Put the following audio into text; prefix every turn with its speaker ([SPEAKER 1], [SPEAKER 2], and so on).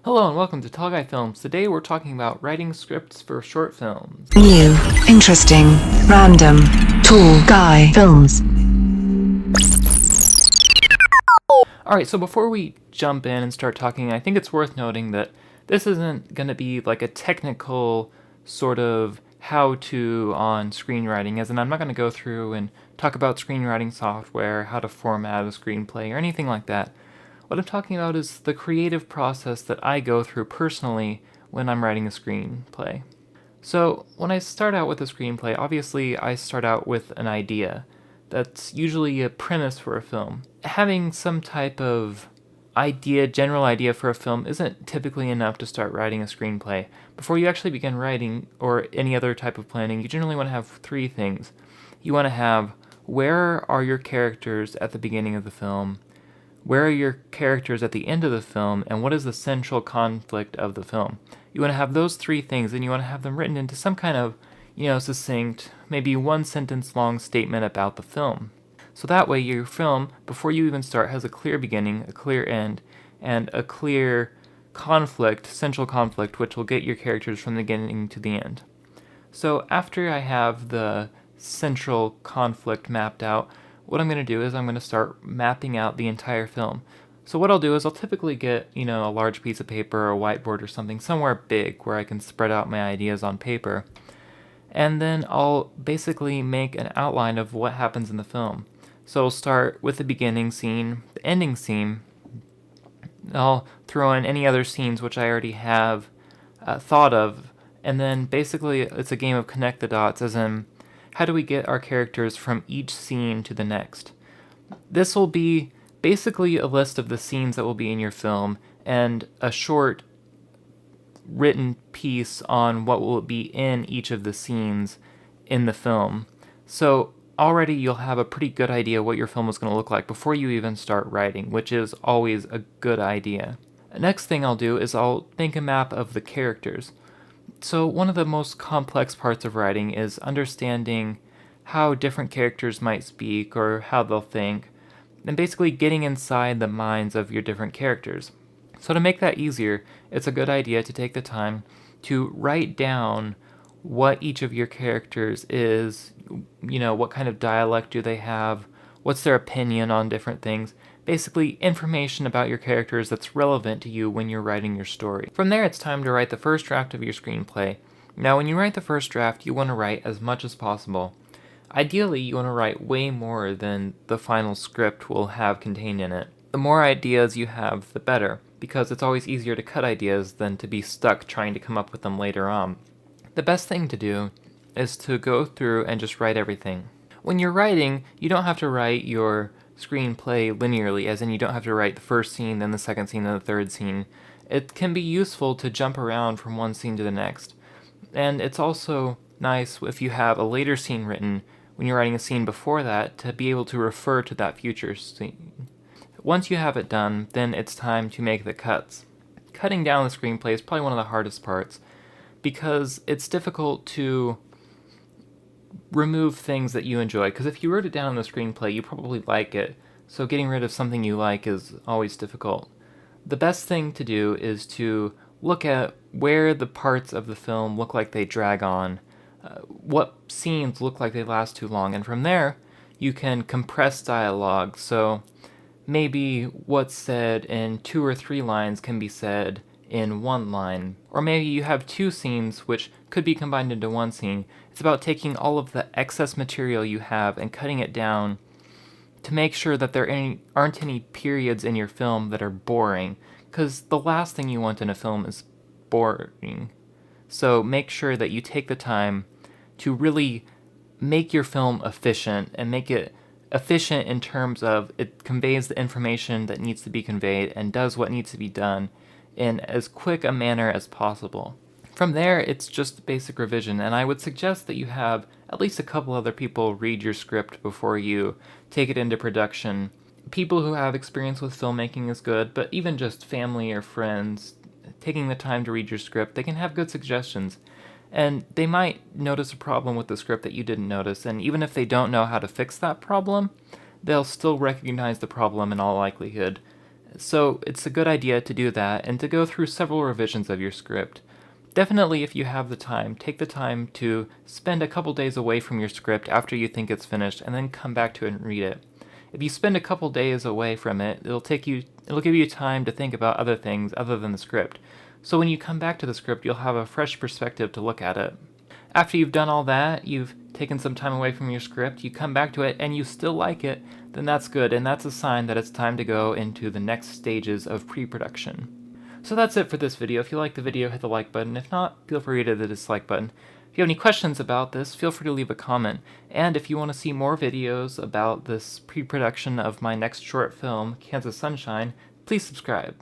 [SPEAKER 1] Hello and welcome to Tall Guy Films. Today we're talking about writing scripts for short films.
[SPEAKER 2] New, interesting, random, Tall Guy Films.
[SPEAKER 1] Alright, so before we jump in and start talking, I think it's worth noting that this isn't going to be like a technical sort of how-to on screenwriting, as in I'm not going to go through and talk about screenwriting software, how to format a screenplay, or anything like that. What I'm talking about is the creative process that I go through personally when I'm writing a screenplay. So, when I start out with a screenplay, obviously I start out with an idea. That's usually a premise for a film. Having some type of general idea for a film isn't typically enough to start writing a screenplay. Before you actually begin writing, or any other type of planning, you generally want to have three things. You want to have, where are your characters at the beginning of the film? Where are your characters at the end of the film, and what is the central conflict of the film? You want to have those three things, and you want to have them written into some kind of, succinct, maybe one sentence long statement about the film. So that way your film, before you even start, has a clear beginning, a clear end, and a clear central conflict, which will get your characters from the beginning to the end. So after I have the central conflict mapped out, what I'm going to do is I'm going to start mapping out the entire film. So what I'll do is I'll typically get, a large piece of paper or a whiteboard or something, somewhere big where I can spread out my ideas on paper. And then I'll basically make an outline of what happens in the film. So I'll start with the beginning scene, the ending scene. I'll throw in any other scenes which I already have thought of. And then basically it's a game of connect the dots, as in, how do we get our characters from each scene to the next? This will be basically a list of the scenes that will be in your film and a short written piece on what will be in each of the scenes in the film. So already you'll have a pretty good idea what your film is going to look like before you even start writing, which is always a good idea. The next thing I'll do is I'll make a map of the characters. So one of the most complex parts of writing is understanding how different characters might speak or how they'll think, and basically getting inside the minds of your different characters. So to make that easier, it's a good idea to take the time to write down what each of your characters is, what kind of dialect do they have, what's their opinion on different things, basically information about your characters that's relevant to you when you're writing your story. From there, it's time to write the first draft of your screenplay. Now, when you write the first draft, you want to write as much as possible. Ideally, you want to write way more than the final script will have contained in it. The more ideas you have, the better, because it's always easier to cut ideas than to be stuck trying to come up with them later on. The best thing to do is to go through and just write everything. When you're writing, you don't have to write your screenplay linearly, as in you don't have to write the first scene, then the second scene, then the third scene. It can be useful to jump around from one scene to the next. And it's also nice if you have a later scene written when you're writing a scene before that to be able to refer to that future scene. Once you have it done, then it's time to make the cuts. Cutting down the screenplay is probably one of the hardest parts because it's difficult to remove things that you enjoy, because if you wrote it down in the screenplay, you probably like it, so getting rid of something you like is always difficult. The best thing to do is to look at where the parts of the film look like they drag on, what scenes look like they last too long, and from there, you can compress dialogue, so maybe what's said in 2 or 3 lines can be said in 1 line. Or maybe you have 2 scenes which could be combined into 1 scene. It's about taking all of the excess material you have and cutting it down to make sure that there aren't any periods in your film that are boring, because the last thing you want in a film is boring. So make sure that you take the time to really make your film efficient, and make it efficient in terms of it conveys the information that needs to be conveyed and does what needs to be done in as quick a manner as possible. From there, it's just basic revision, and I would suggest that you have at least a couple other people read your script before you take it into production. People who have experience with filmmaking is good, but even just family or friends, taking the time to read your script, they can have good suggestions. And they might notice a problem with the script that you didn't notice, and even if they don't know how to fix that problem, they'll still recognize the problem in all likelihood. So it's a good idea to do that and to go through several revisions of your script. Definitely, if you have the time, take the time to spend a couple days away from your script after you think it's finished and then come back to it and read it. If you spend a couple days away from it, it'll give you time to think about other things other than the script. So when you come back to the script, you'll have a fresh perspective to look at it. After you've done all that, you've taken some time away from your script, you come back to it and you still like it, then that's good, and that's a sign that it's time to go into the next stages of pre-production. So that's it for this video. If you liked the video, hit the like button. If not, feel free to hit the dislike button. If you have any questions about this, feel free to leave a comment. And if you want to see more videos about this pre-production of my next short film, Kansas Sunshine, please subscribe.